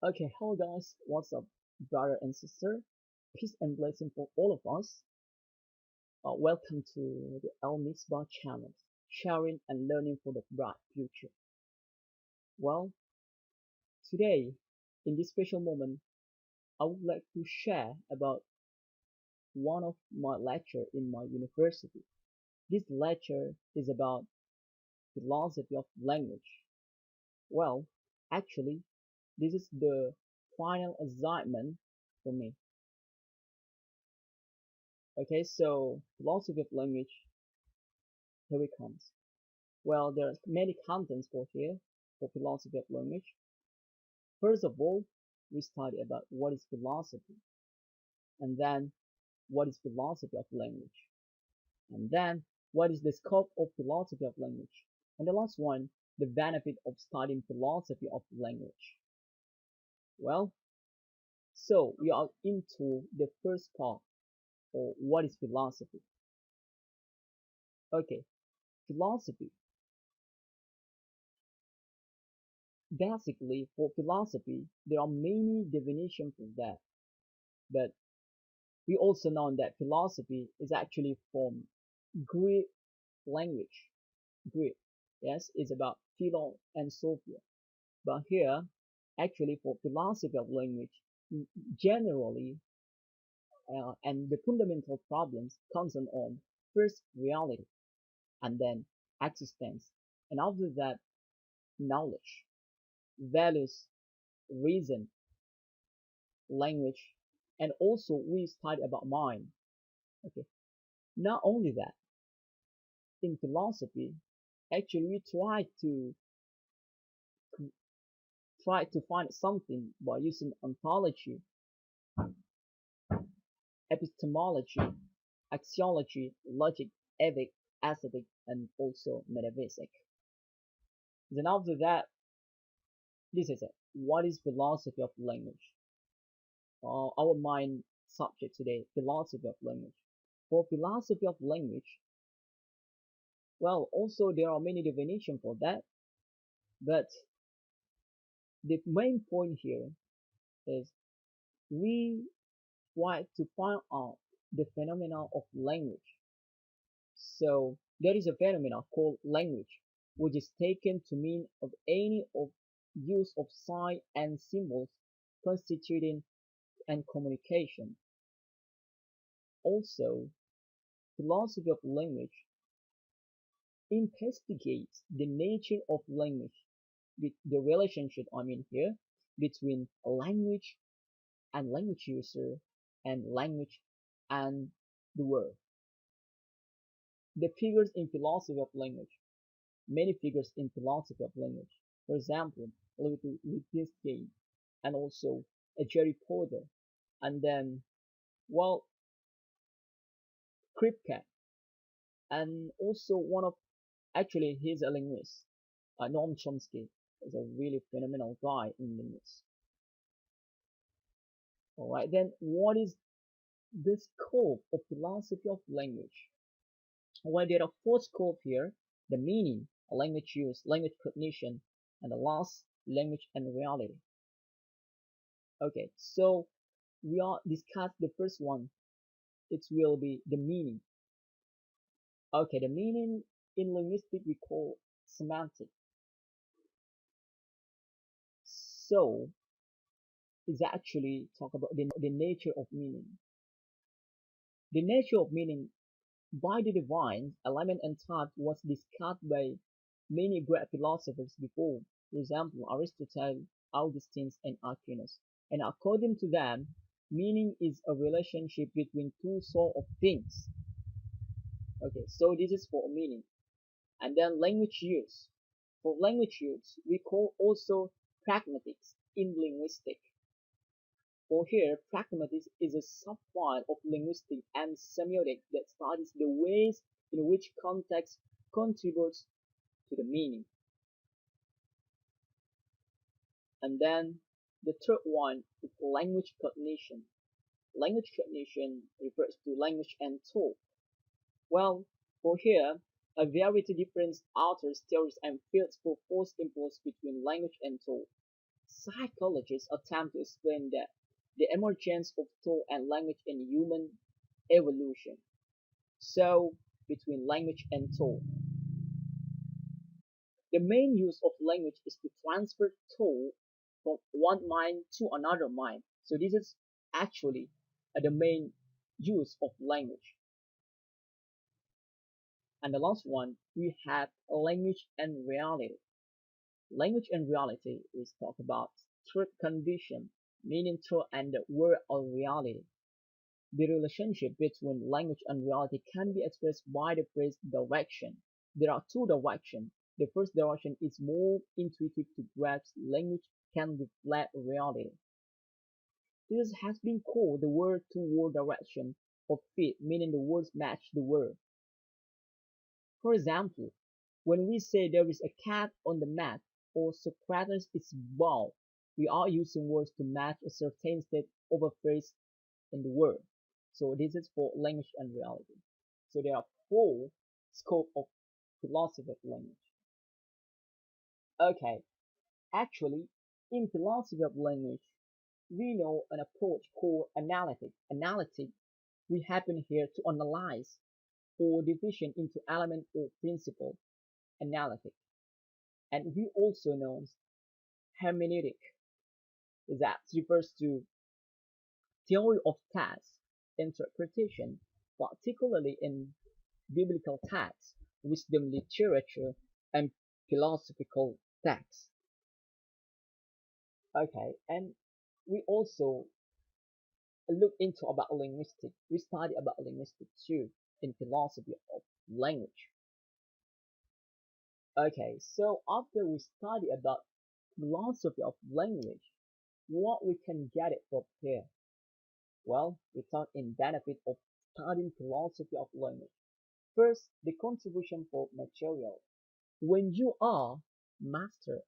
Okay, hello guys, what's up, brother and sister? Peace and blessing for all of us. Welcome to the El Misbah channel, sharing and learning for the bright future. Well, today, in this special moment, I would like to share about one of my lecture in my university. This lecture is about philosophy of language. Well, actually, this is the final assignment for me. Okay, so philosophy of language, here it comes. Well, there are many contents for here for philosophy of language. First of all, we study about what is philosophy, and then what is philosophy of language, and then what is the scope of philosophy of language, and the last one, the benefit of studying philosophy of language. Well, so we are into the first part, or what is philosophy. Okay, philosophy. Basically, for philosophy, there are many definitions for that, but we also know that philosophy is actually from Greek language. Greek, yes, is about philo and sophia. But here, actually for philosophy of language, generally, and the fundamental problems comes on first reality, and then existence, and after that, knowledge, values, reason, language, and also we study about mind. Okay, not only that, in philosophy, actually we try to find something by using ontology, epistemology, axiology, logic, ethic, aesthetic, and also metaphysics. Then after that, this is it. What is philosophy of language? Our main subject today, philosophy of language. For philosophy of language, well, also there are many definitions for that, but the main point here is we try to find out the phenomena of language. So there is a phenomenon called language, which is taken to mean of any of use of sign and symbols constituting and communication. Also, philosophy of language investigates the nature of language, with the relationship I mean here between language and language user and language and the world. The figures in philosophy of language, many figures in philosophy of language. For example, Wittgenstein and also a Jerry Porter, and then, well, Kripke, and also one of, actually, he's a linguist. Noam Chomsky is a really phenomenal guy in linguistics. All right, then what is the scope of philosophy of language? Well, there are four scopes here: the meaning, language use, language cognition, and the last, language and reality. Okay, so we are discuss the first one. It will be the meaning. Okay, the meaning in linguistics we call semantic. So is actually talk about the nature of meaning. The nature of meaning by the divine element and type was discussed by many great philosophers before, for example, Aristotle, Augustine, and Aquinas. And according to them, meaning is a relationship between two sort of things. Okay, so this is for meaning. And then language use. For language use, we call also pragmatics in linguistics. For here, pragmatics is a subfield of linguistics and semiotics that studies the ways in which context contributes to the meaning. And then the third one is language cognition. Language cognition refers to language and talk. Well, for here, a variety of different authors, theories, and fields propose impulse between language and talk. psychologists attempt to explain the emergence of thought and language in human evolution. So, between language and thought, the main use of language is to transfer thought from one mind to another mind. So, this is actually the main use of language. And the last one, we have language and reality. Language and reality is talk about truth condition, meaning truth and the word of reality. The relationship between language and reality can be expressed by the phrase direction. There are two directions. The first direction is more intuitive to grasp. Language can reflect reality. This has been called the word-to-word direction of fit, meaning the words match the word. For example, when we say there is a cat on the mat or Socrates is bald, we are using words to match a certain state of a phrase in the word. So this is for language and reality. So there are four scope of philosophy of language. Okay, actually, in philosophy of language, we know an approach called analytic. Analytic, we happen here to analyze or division into element or principle, analytic. And we also know hermeneutic, that refers to theory of text interpretation, particularly in biblical texts, wisdom literature, and philosophical texts. Okay, and we also look into about linguistics. We study about linguistics too in philosophy of language. Okay, so after we study about philosophy of language, what we can get it from here? Well, we talk in benefit of studying philosophy of language. First, the contribution for material. When you are master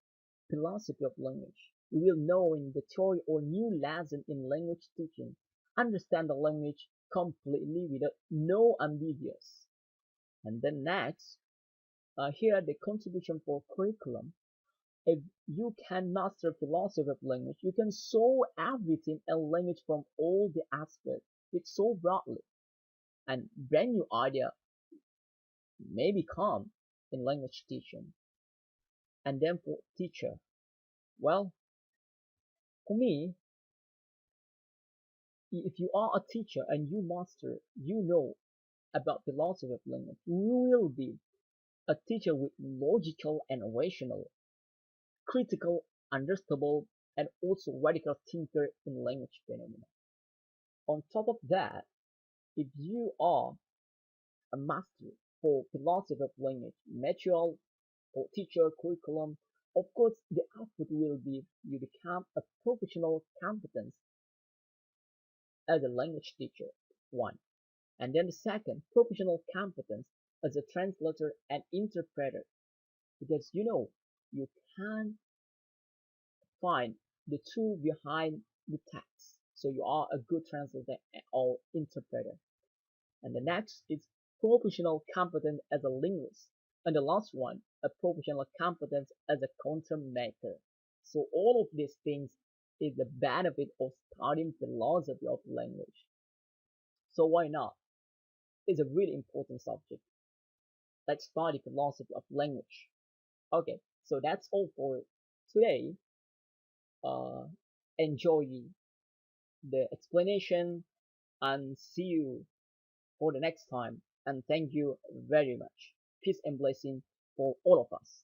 philosophy of language, you will know in the theory or new lesson in language teaching, understand the language completely without no ambiguous. And then next, here the contribution for curriculum. If you can master philosophy of language, you can solve everything in language from all the aspects. It's so broadly, and brand new idea may become in language teaching. And then for teacher, well, for me, if you are a teacher and you master, you know about philosophy of language, you will be a teacher with logical and rational, critical, understandable, and also radical thinker in language phenomena. On top of that, if you are a master for philosophy of language, material or teacher curriculum, of course the output will be you become a professional competence as a language teacher, one. And then the second, professional competence as a translator and interpreter. Because you can find the truth behind the text. So you are a good translator or interpreter. And the next is professional competence as a linguist. And the last one, a professional competence as a content maker. So all of these things is the benefit of studying philosophy of language. So why not? It's a really important subject. Let's study philosophy of language. Okay, so that's all for today. Uh, enjoy the explanation and see you for the next time. And thank you very much. Peace and blessing for all of us.